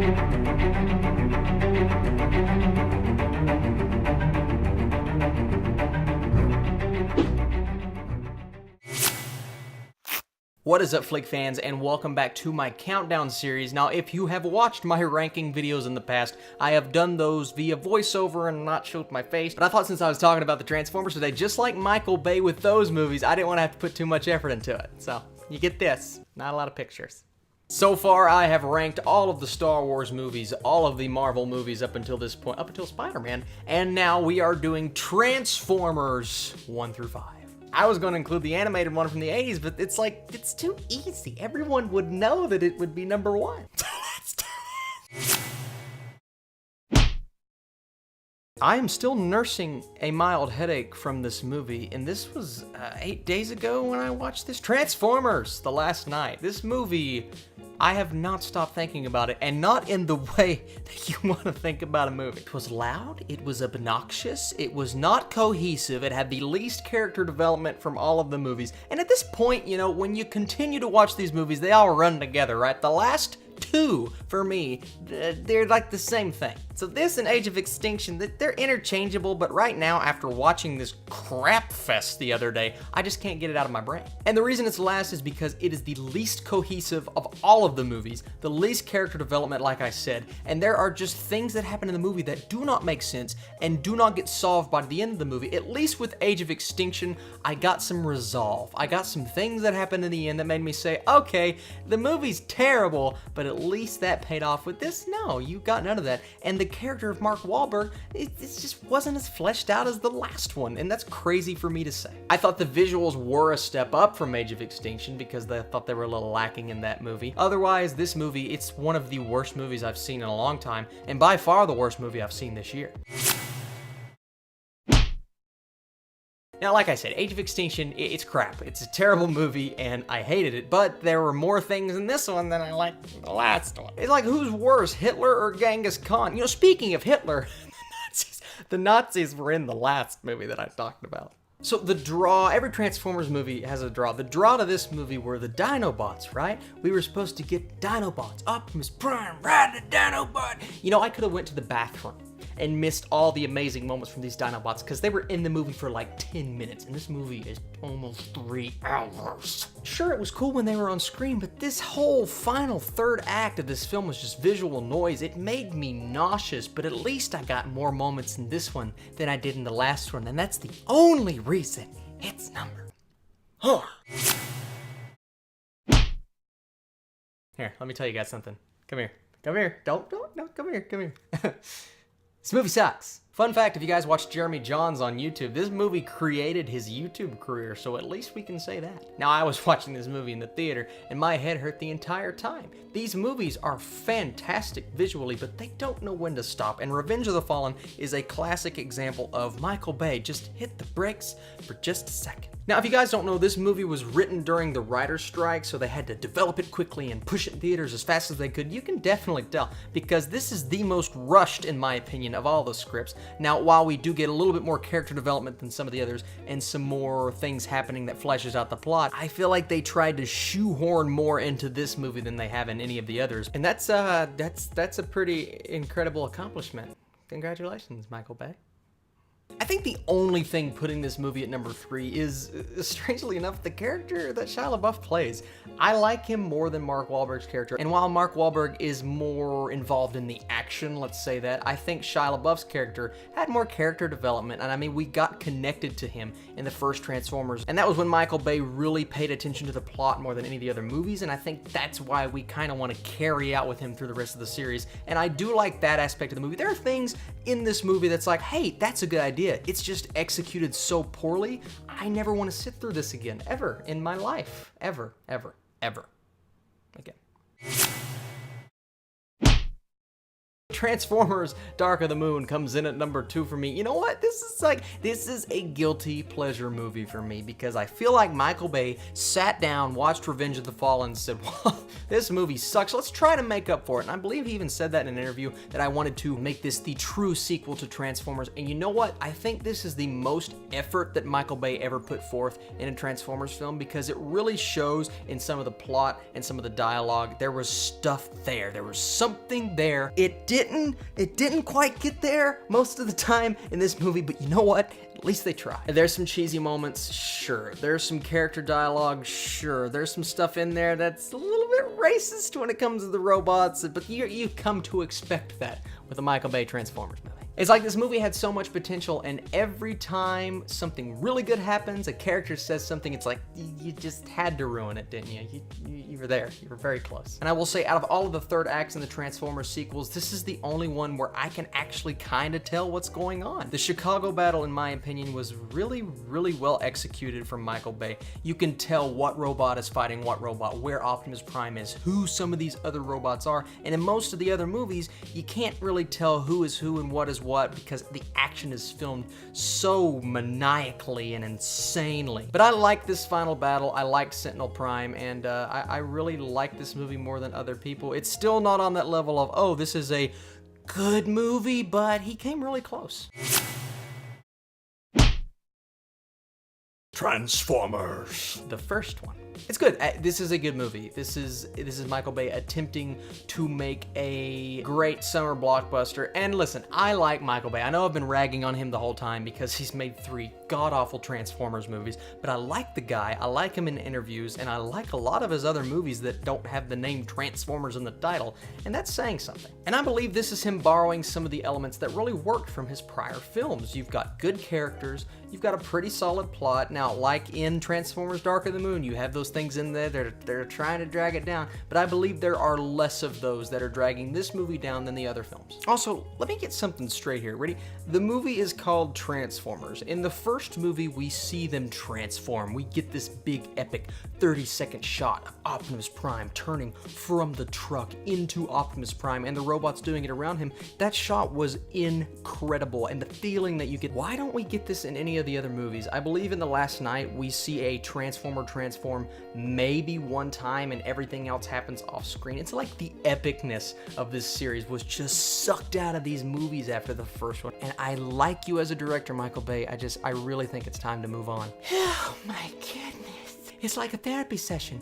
What is up, Flick fans, and welcome back to my countdown series. Now, if you have watched my ranking videos in the past, I have done those via voiceover and not showed my face, but I thought since I was talking about the Transformers today, just like Michael Bay with those movies, I didn't want to have to put too much effort into it. So, you get this. Not a lot of pictures. So far, I have ranked all of the Star Wars movies, all of the Marvel movies up until this point, up until Spider-Man, and now we are doing Transformers 1 through 5. I was going to include the animated one from the 80s, but it's like, it's too easy. Everyone would know that it would be number one. Let's do it. I am still nursing a mild headache from this movie, and this was 8 days ago when I watched this. Transformers: The Last Knight. This movie, I have not stopped thinking about it, and not in the way that you want to think about a movie. It was loud, it was obnoxious, it was not cohesive, it had the least character development from all of the movies. And at this point, you know, when you continue to watch these movies, they all run together, right? The last two, for me, they're like the same thing. So this and Age of Extinction, they're interchangeable, but right now, after watching this crap fest the other day, I just can't get it out of my brain. And the reason it's last is because it is the least cohesive of all of the movies, the least character development, like I said, and there are just things that happen in the movie that do not make sense and do not get solved by the end of the movie. At least with Age of Extinction, I got some resolve. I got some things that happened in the end that made me say, okay, the movie's terrible, but at least that paid off. With this, no, you got none of that. And the character of Mark Wahlberg, it just wasn't as fleshed out as the last one, and that's crazy for me to say. I thought the visuals were a step up from Age of Extinction because I thought they were a little lacking in that movie. Otherwise, this movie, it's one of the worst movies I've seen in a long time, and by far the worst movie I've seen this year. Now, like I said, Age of Extinction, it's crap. It's a terrible movie, and I hated it, but there were more things in this one than I liked in the last one. It's like, who's worse, Hitler or Genghis Khan? You know, speaking of Hitler, the Nazis were in the last movie that I talked about. So the draw, every Transformers movie has a draw. The draw to this movie were the Dinobots, right? We were supposed to get Dinobots, Optimus Prime, ride the Dinobot. You know, I could have went to the bathroom and missed all the amazing moments from these Dinobots because they were in the movie for like 10 minutes, and this movie is almost 3 hours. Sure, it was cool when they were on screen, but this whole final third act of this film was just visual noise. It made me nauseous, but at least I got more moments in this one than I did in the last one, and that's the only reason it's number 4. Here, let me tell you guys something. Come here. Come here. Don't, come here, come here. This movie sucks. Fun fact, if you guys watch Jeremy Jahns on YouTube, this movie created his YouTube career, so at least we can say that. Now, I was watching this movie in the theater, and my head hurt the entire time. These movies are fantastic visually, but they don't know when to stop, and Revenge of the Fallen is a classic example of Michael Bay just hit the brakes for just a second. Now, if you guys don't know, this movie was written during the writer's strike, so they had to develop it quickly and push it in theaters as fast as they could. You can definitely tell, because this is the most rushed, in my opinion, of all the scripts. Now, while we do get a little bit more character development than some of the others, and some more things happening that fleshes out the plot, I feel like they tried to shoehorn more into this movie than they have in any of the others. And that's a pretty incredible accomplishment. Congratulations, Michael Bay. I think the only thing putting this movie at number 3 is, strangely enough, the character that Shia LaBeouf plays. I like him more than Mark Wahlberg's character, and while Mark Wahlberg is more involved in the action, let's say that, I think Shia LaBeouf's character had more character development, and I mean, we got connected to him in the first Transformers, and that was when Michael Bay really paid attention to the plot more than any of the other movies, and I think that's why we kind of want to carry out with him through the rest of the series, and I do like that aspect of the movie. There are things in this movie that's like, hey, that's a good idea. It's just executed so poorly, I never want to sit through this again, ever in my life. Ever, ever, ever. Again. Transformers Dark of the Moon comes in at number 2 for me. You know what? This is a guilty pleasure movie for me because I feel like Michael Bay sat down, watched Revenge of the Fallen, and said, well, this movie sucks. Let's try to make up for it. And I believe he even said that in an interview, that I wanted to make this the true sequel to Transformers. And you know what? I think this is the most effort that Michael Bay ever put forth in a Transformers film, because it really shows in some of the plot and some of the dialogue. There was stuff there. There was something there. It didn't quite get there most of the time in this movie, but you know what? At least they tried. There's some cheesy moments, sure. There's some character dialogue, sure. There's some stuff in there that's a little bit racist when it comes to the robots, but you come to expect that with a Michael Bay Transformers movie. It's like this movie had so much potential, and every time something really good happens, a character says something, it's like, you just had to ruin it, didn't you? You were there. You were very close. And I will say, out of all of the third acts in the Transformers sequels, this is the only one where I can actually kind of tell what's going on. The Chicago battle, in my opinion, was really, really well executed from Michael Bay. You can tell what robot is fighting what robot, where Optimus Prime is, who some of these other robots are, and in most of the other movies, you can't really tell who is who and what is what, because the action is filmed so maniacally and insanely. But I like this final battle. I liked Sentinel Prime, and I really like this movie more than other people. It's still not on that level of, oh, this is a good movie, but he came really close. Transformers. The first one. It's good. This is a good movie. This is Michael Bay attempting to make a great summer blockbuster. And listen, I like Michael Bay. I know I've been ragging on him the whole time because he's made 3 god-awful Transformers movies, but I like the guy. I like him in interviews, and I like a lot of his other movies that don't have the name Transformers in the title, and that's saying something. And I believe this is him borrowing some of the elements that really worked from his prior films. You've got good characters, you've got a pretty solid plot. Now, like in Transformers Dark of the Moon, you have those things in there that are trying to drag it down, but I believe there are less of those that are dragging this movie down than the other films. Also, let me get something straight here. Ready? The movie is called Transformers. In the first movie, we see them transform. We get this big, epic 30-second shot of Optimus Prime turning from the truck into Optimus Prime and the robots doing it around him. That shot was incredible, and the feeling that you get. Why don't we get this in any of the other movies? I believe in The Last Knight, we see a Transformer transform maybe one time, and everything else happens off screen. It's like the epicness of this series was just sucked out of these movies after the first one. And I like you as a director, Michael Bay. I really think it's time to move on. Oh my goodness. It's like a therapy session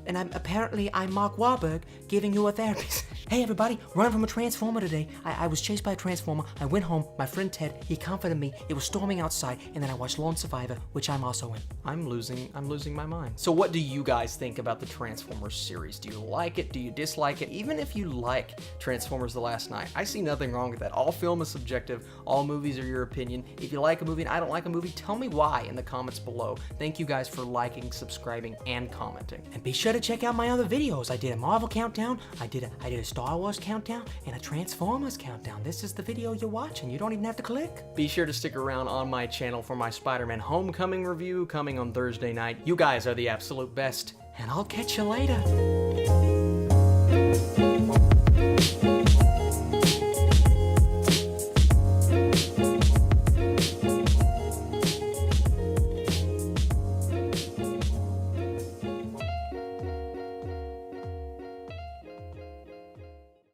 and apparently I'm Mark Wahlberg giving you a therapy session. Hey everybody, running from a Transformer today. I was chased by a Transformer. I went home, my friend Ted, he comforted me. It was storming outside, and then I watched Lone Survivor, which I'm also in. I'm losing my mind. So what do you guys think about the Transformers series? Do you like it? Do you dislike it? Even if you like Transformers The Last Knight, I see nothing wrong with that. All film is subjective. All movies are your opinion. If you like a movie and I don't like a movie, tell me why in the comments below. Thank you guys for liking, subscribing, and commenting. And be sure to check out my other videos. I did a Marvel countdown, I did a Star Wars countdown, and a Transformers countdown. This is the video you're watching. You don't even have to click. Be sure to stick around on my channel for my Spider-Man Homecoming review coming on Thursday night. You guys are the absolute best, and I'll catch you later.